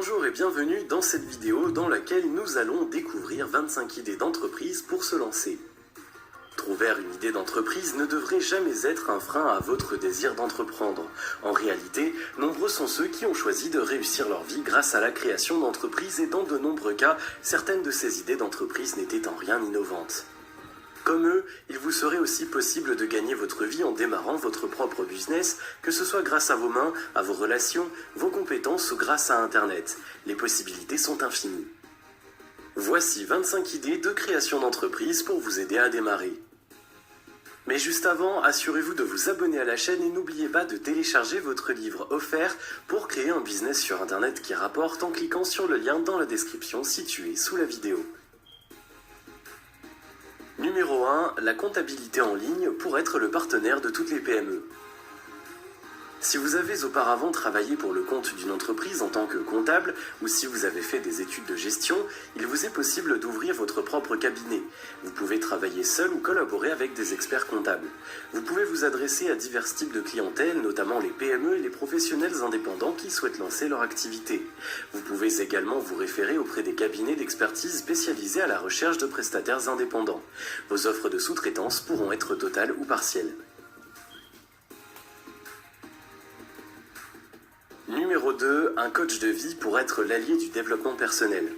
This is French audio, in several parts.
Bonjour et bienvenue dans cette vidéo dans laquelle nous allons découvrir 25 idées d'entreprise pour se lancer. Trouver une idée d'entreprise ne devrait jamais être un frein à votre désir d'entreprendre. En réalité, nombreux sont ceux qui ont choisi de réussir leur vie grâce à la création d'entreprises et dans de nombreux cas, certaines de ces idées d'entreprise n'étaient en rien innovantes. Comme eux, il vous serait aussi possible de gagner votre vie en démarrant votre propre business, que ce soit grâce à vos mains, à vos relations, vos compétences ou grâce à Internet. Les possibilités sont infinies. Voici 25 idées de création d'entreprise pour vous aider à démarrer. Mais juste avant, assurez-vous de vous abonner à la chaîne et n'oubliez pas de télécharger votre livre offert pour créer un business sur Internet qui rapporte en cliquant sur le lien dans la description situé sous la vidéo. Numéro 1. La comptabilité en ligne pour être le partenaire de toutes les PME. Si vous avez auparavant travaillé pour le compte d'une entreprise en tant que comptable ou si vous avez fait des études de gestion, il vous est possible d'ouvrir votre propre cabinet. Vous pouvez travailler seul ou collaborer avec des experts comptables. Vous pouvez vous adresser à divers types de clientèle, notamment les PME et les professionnels indépendants qui souhaitent lancer leur activité. Vous pouvez également vous référer auprès des cabinets d'expertise spécialisés à la recherche de prestataires indépendants. Vos offres de sous-traitance pourront être totales ou partielles. Numéro 2. Un coach de vie pour être l'allié du développement personnel.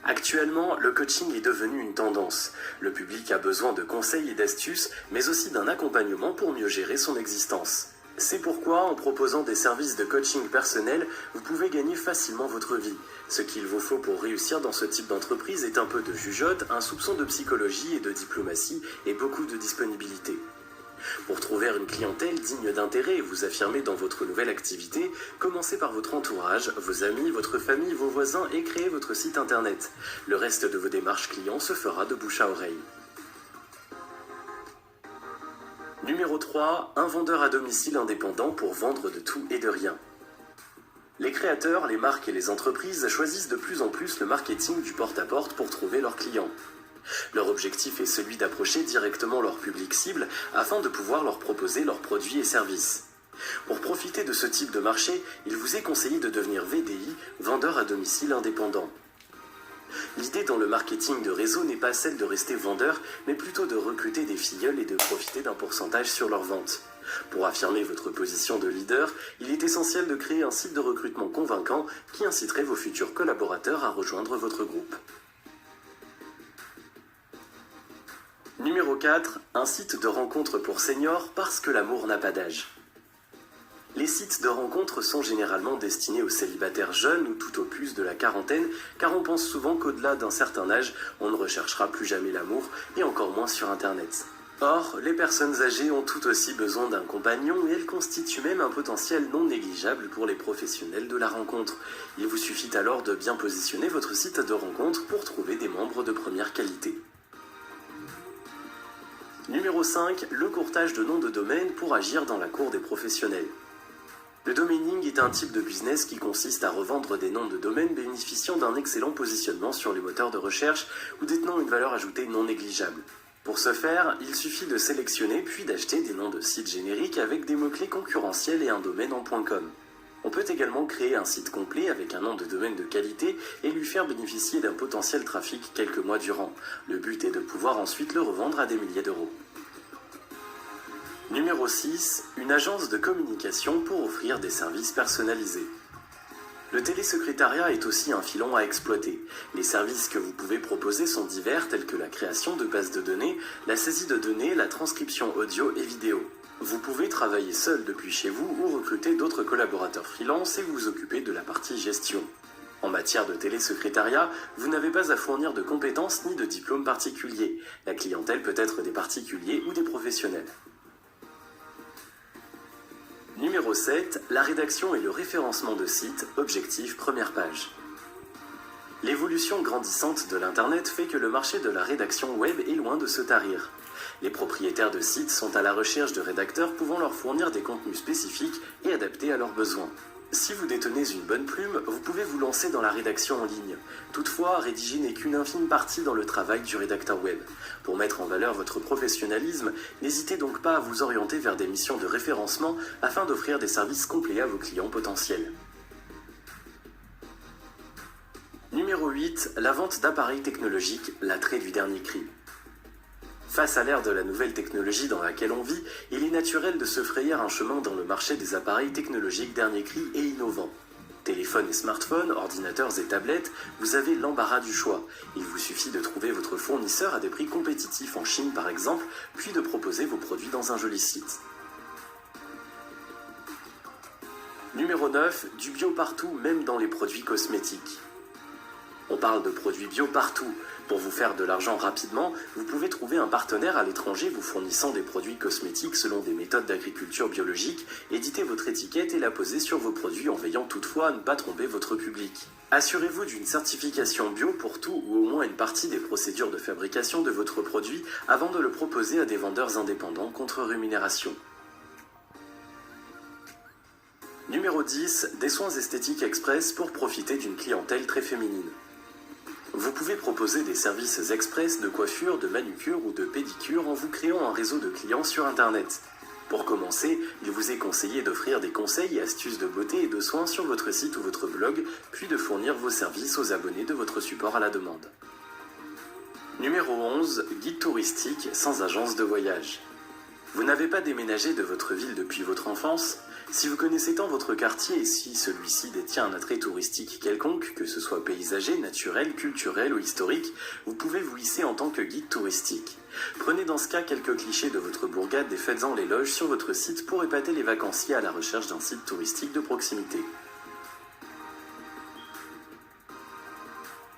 Actuellement, le coaching est devenu une tendance. Le public a besoin de conseils et d'astuces, mais aussi d'un accompagnement pour mieux gérer son existence. C'est pourquoi, en proposant des services de coaching personnel, vous pouvez gagner facilement votre vie. Ce qu'il vous faut pour réussir dans ce type d'entreprise est un peu de jugeote, un soupçon de psychologie et de diplomatie, et beaucoup de disponibilité. Pour trouver une clientèle digne d'intérêt et vous affirmer dans votre nouvelle activité, commencez par votre entourage, vos amis, votre famille, vos voisins et créez votre site internet. Le reste de vos démarches clients se fera de bouche à oreille. Numéro 3. Un vendeur à domicile indépendant pour vendre de tout et de rien. Les créateurs, les marques et les entreprises choisissent de plus en plus le marketing du porte-à-porte pour trouver leurs clients. Leur objectif est celui d'approcher directement leur public cible afin de pouvoir leur proposer leurs produits et services. Pour profiter de ce type de marché, il vous est conseillé de devenir VDI, vendeur à domicile indépendant. L'idée dans le marketing de réseau n'est pas celle de rester vendeur, mais plutôt de recruter des filleuls et de profiter d'un pourcentage sur leurs ventes. Pour affirmer votre position de leader, il est essentiel de créer un site de recrutement convaincant qui inciterait vos futurs collaborateurs à rejoindre votre groupe. Numéro 4. Un site de rencontre pour seniors parce que l'amour n'a pas d'âge. Les sites de rencontre sont généralement destinés aux célibataires jeunes ou tout au plus de la quarantaine, car on pense souvent qu'au-delà d'un certain âge, on ne recherchera plus jamais l'amour, et encore moins sur Internet. Or, les personnes âgées ont tout aussi besoin d'un compagnon et elles constituent même un potentiel non négligeable pour les professionnels de la rencontre. Il vous suffit alors de bien positionner votre site de rencontre pour trouver des membres de première qualité. Numéro 5. Le courtage de noms de domaine pour agir dans la cour des professionnels. Le domaining est un type de business qui consiste à revendre des noms de domaine bénéficiant d'un excellent positionnement sur les moteurs de recherche ou détenant une valeur ajoutée non négligeable. Pour ce faire, il suffit de sélectionner puis d'acheter des noms de sites génériques avec des mots-clés concurrentiels et un domaine en .com. On peut également créer un site complet avec un nom de domaine de qualité et lui faire bénéficier d'un potentiel trafic quelques mois durant. Le but est de pouvoir ensuite le revendre à des milliers d'euros. Numéro 6. Une agence de communication pour offrir des services personnalisés. Le télésecrétariat est aussi un filon à exploiter. Les services que vous pouvez proposer sont divers tels que la création de bases de données, la saisie de données, la transcription audio et vidéo. Vous pouvez travailler seul depuis chez vous ou recruter d'autres collaborateurs freelance et vous occuper de la partie gestion. En matière de télésecrétariat, vous n'avez pas à fournir de compétences ni de diplôme particulier. La clientèle peut être des particuliers ou des professionnels. Numéro 7. La rédaction et le référencement de sites, objectif première page. L'évolution grandissante de l'Internet fait que le marché de la rédaction web est loin de se tarir. Les propriétaires de sites sont à la recherche de rédacteurs pouvant leur fournir des contenus spécifiques et adaptés à leurs besoins. Si vous détenez une bonne plume, vous pouvez vous lancer dans la rédaction en ligne. Toutefois, rédiger n'est qu'une infime partie dans le travail du rédacteur web. Pour mettre en valeur votre professionnalisme, n'hésitez donc pas à vous orienter vers des missions de référencement afin d'offrir des services complets à vos clients potentiels. Numéro 8, la vente d'appareils technologiques, l'attrait du dernier cri. Face à l'ère de la nouvelle technologie dans laquelle on vit, il est naturel de se frayer un chemin dans le marché des appareils technologiques dernier cri et innovants. Téléphones et smartphones, ordinateurs et tablettes, vous avez l'embarras du choix. Il vous suffit de trouver votre fournisseur à des prix compétitifs en Chine par exemple, puis de proposer vos produits dans un joli site. Numéro 9, du bio partout, même dans les produits cosmétiques. On parle de produits bio partout. Pour vous faire de l'argent rapidement, vous pouvez trouver un partenaire à l'étranger vous fournissant des produits cosmétiques selon des méthodes d'agriculture biologique, éditer votre étiquette et la poser sur vos produits en veillant toutefois à ne pas tromper votre public. Assurez-vous d'une certification bio pour tout ou au moins une partie des procédures de fabrication de votre produit avant de le proposer à des vendeurs indépendants contre rémunération. Numéro 10, des soins esthétiques express pour profiter d'une clientèle très féminine. Vous pouvez proposer des services express de coiffure, de manucure ou de pédicure en vous créant un réseau de clients sur Internet. Pour commencer, il vous est conseillé d'offrir des conseils et astuces de beauté et de soins sur votre site ou votre blog, puis de fournir vos services aux abonnés de votre support à la demande. Numéro 11, guide touristique sans agence de voyage. Vous n'avez pas déménagé de votre ville depuis votre enfance ? Si vous connaissez tant votre quartier et si celui-ci détient un attrait touristique quelconque, que ce soit paysager, naturel, culturel ou historique, vous pouvez vous hisser en tant que guide touristique. Prenez dans ce cas quelques clichés de votre bourgade et faites-en l'éloge sur votre site pour épater les vacanciers à la recherche d'un site touristique de proximité.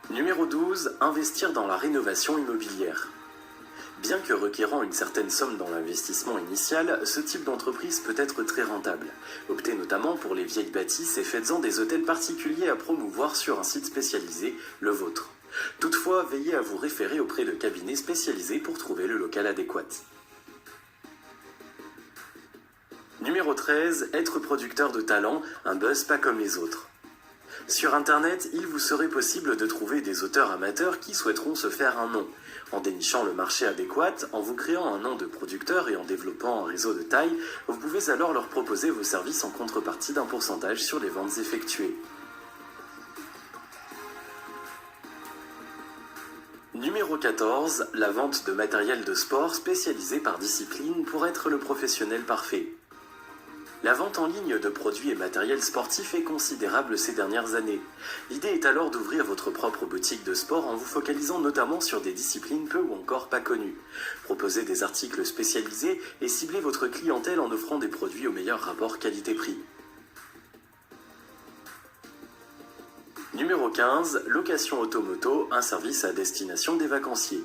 Numéro 12, investir dans la rénovation immobilière. Bien que requérant une certaine somme dans l'investissement initial, ce type d'entreprise peut être très rentable. Optez notamment pour les vieilles bâtisses et faites-en des hôtels particuliers à promouvoir sur un site spécialisé, le vôtre. Toutefois, veillez à vous référer auprès de cabinets spécialisés pour trouver le local adéquat. Numéro 13, être producteur de talent, un buzz pas comme les autres. Sur Internet, il vous serait possible de trouver des auteurs amateurs qui souhaiteront se faire un nom. En dénichant le marché adéquat, en vous créant un nom de producteur et en développant un réseau de taille, vous pouvez alors leur proposer vos services en contrepartie d'un pourcentage sur les ventes effectuées. Numéro 14, la vente de matériel de sport spécialisé par discipline pour être le professionnel parfait. La vente en ligne de produits et matériel sportif est considérable ces dernières années. L'idée est alors d'ouvrir votre propre boutique de sport en vous focalisant notamment sur des disciplines peu ou encore pas connues. Proposez des articles spécialisés et ciblez votre clientèle en offrant des produits au meilleur rapport qualité-prix. Numéro 15, location automoto, un service à destination des vacanciers.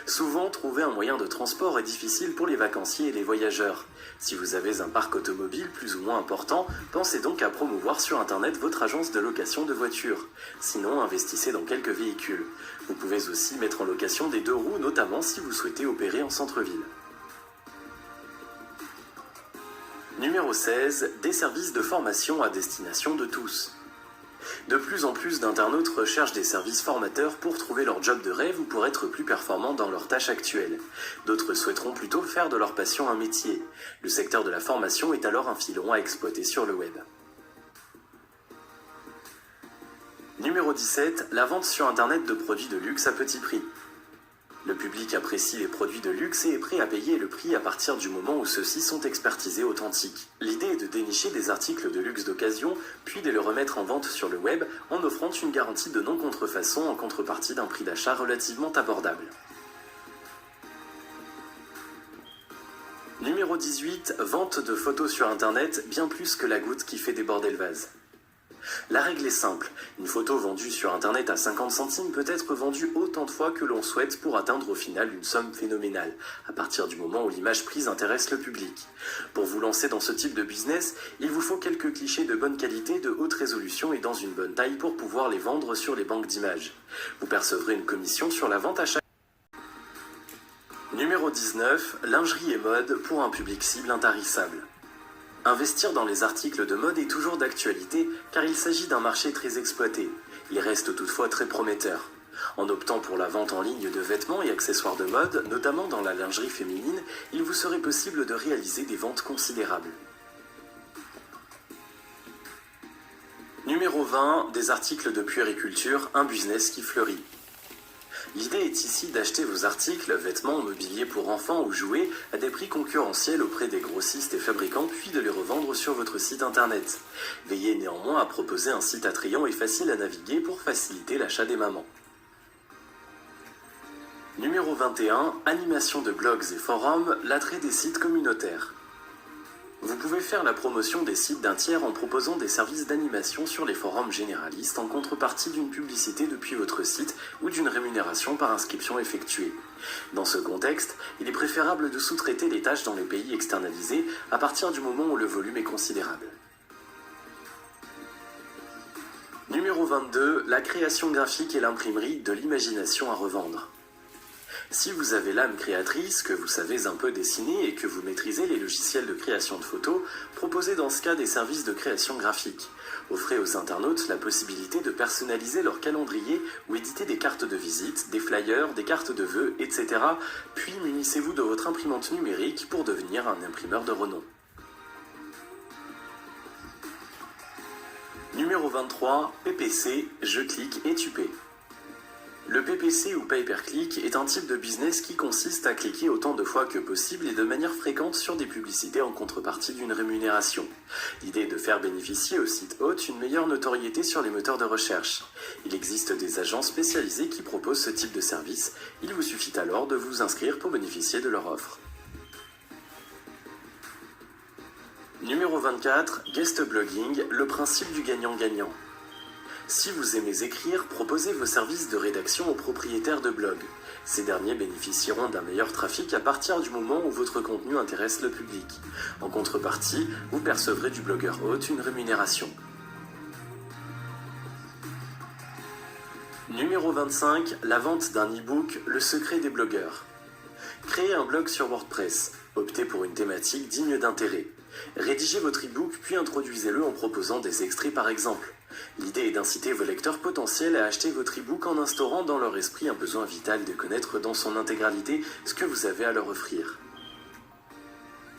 Souvent, trouver un moyen de transport est difficile pour les vacanciers et les voyageurs. Si vous avez un parc automobile plus ou moins important, pensez donc à promouvoir sur Internet votre agence de location de voitures. Sinon, investissez dans quelques véhicules. Vous pouvez aussi mettre en location des 2 roues, notamment si vous souhaitez opérer en centre-ville. Numéro 16, des services de formation à destination de tous. De plus en plus d'internautes recherchent des services formateurs pour trouver leur job de rêve ou pour être plus performants dans leurs tâches actuelles. D'autres souhaiteront plutôt faire de leur passion un métier. Le secteur de la formation est alors un filon à exploiter sur le web. Numéro 17, la vente sur Internet de produits de luxe à petit prix. Le public apprécie les produits de luxe et est prêt à payer le prix à partir du moment où ceux-ci sont expertisés authentiques. L'idée est de dénicher des articles de luxe d'occasion, puis de les remettre en vente sur le web en offrant une garantie de non-contrefaçon en contrepartie d'un prix d'achat relativement abordable. Numéro 18, vente de photos sur Internet, bien plus que la goutte qui fait déborder le vase. La règle est simple, une photo vendue sur Internet à 50 centimes peut être vendue autant de fois que l'on souhaite pour atteindre au final une somme phénoménale, à partir du moment où l'image prise intéresse le public. Pour vous lancer dans ce type de business, il vous faut quelques clichés de bonne qualité, de haute résolution et dans une bonne taille pour pouvoir les vendre sur les banques d'images. Vous percevrez une commission sur la vente à chaque... Numéro 19, lingerie et mode pour un public cible intarissable. Investir dans les articles de mode est toujours d'actualité car il s'agit d'un marché très exploité. Il reste toutefois très prometteur. En optant pour la vente en ligne de vêtements et accessoires de mode, notamment dans la lingerie féminine, il vous serait possible de réaliser des ventes considérables. Numéro 20, des articles de puériculture, un business qui fleurit. L'idée est ici d'acheter vos articles, vêtements, mobilier pour enfants ou jouets à des prix concurrentiels auprès des grossistes et fabricants, puis de les revendre sur votre site internet. Veillez néanmoins à proposer un site attrayant et facile à naviguer pour faciliter l'achat des mamans. Numéro 21, animation de blogs et forums, l'attrait des sites communautaires. Vous pouvez faire la promotion des sites d'un tiers en proposant des services d'animation sur les forums généralistes en contrepartie d'une publicité depuis votre site ou d'une rémunération par inscription effectuée. Dans ce contexte, il est préférable de sous-traiter les tâches dans les pays externalisés à partir du moment où le volume est considérable. Numéro 22, la création graphique et l'imprimerie, de l'imagination à revendre. Si vous avez l'âme créatrice, que vous savez un peu dessiner et que vous maîtrisez les logiciels de création de photos, proposez dans ce cas des services de création graphique. Offrez aux internautes la possibilité de personnaliser leur calendrier ou éditer des cartes de visite, des flyers, des cartes de vœux, etc. Puis munissez-vous de votre imprimante numérique pour devenir un imprimeur de renom. Numéro 23, PPC, je clique et tu paies. Le PPC ou pay-per-click est un type de business qui consiste à cliquer autant de fois que possible et de manière fréquente sur des publicités en contrepartie d'une rémunération. L'idée est de faire bénéficier au site hôte une meilleure notoriété sur les moteurs de recherche. Il existe des agences spécialisées qui proposent ce type de service. Il vous suffit alors de vous inscrire pour bénéficier de leur offre. Numéro 24, guest blogging, le principe du gagnant-gagnant. Si vous aimez écrire, proposez vos services de rédaction aux propriétaires de blogs. Ces derniers bénéficieront d'un meilleur trafic à partir du moment où votre contenu intéresse le public. En contrepartie, vous percevrez du blogueur hôte une rémunération. Numéro 25, la vente d'un e-book, le secret des blogueurs. Créez un blog sur WordPress. Optez pour une thématique digne d'intérêt. Rédigez votre e-book puis introduisez-le en proposant des extraits par exemple. L'idée est d'inciter vos lecteurs potentiels à acheter votre e-book en instaurant dans leur esprit un besoin vital de connaître dans son intégralité ce que vous avez à leur offrir.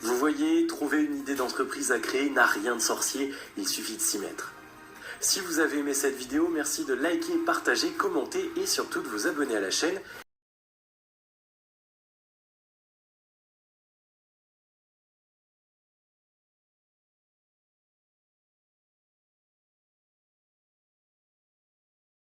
Vous voyez, trouver une idée d'entreprise à créer n'a rien de sorcier, il suffit de s'y mettre. Si vous avez aimé cette vidéo, merci de liker, partager, commenter et surtout de vous abonner à la chaîne.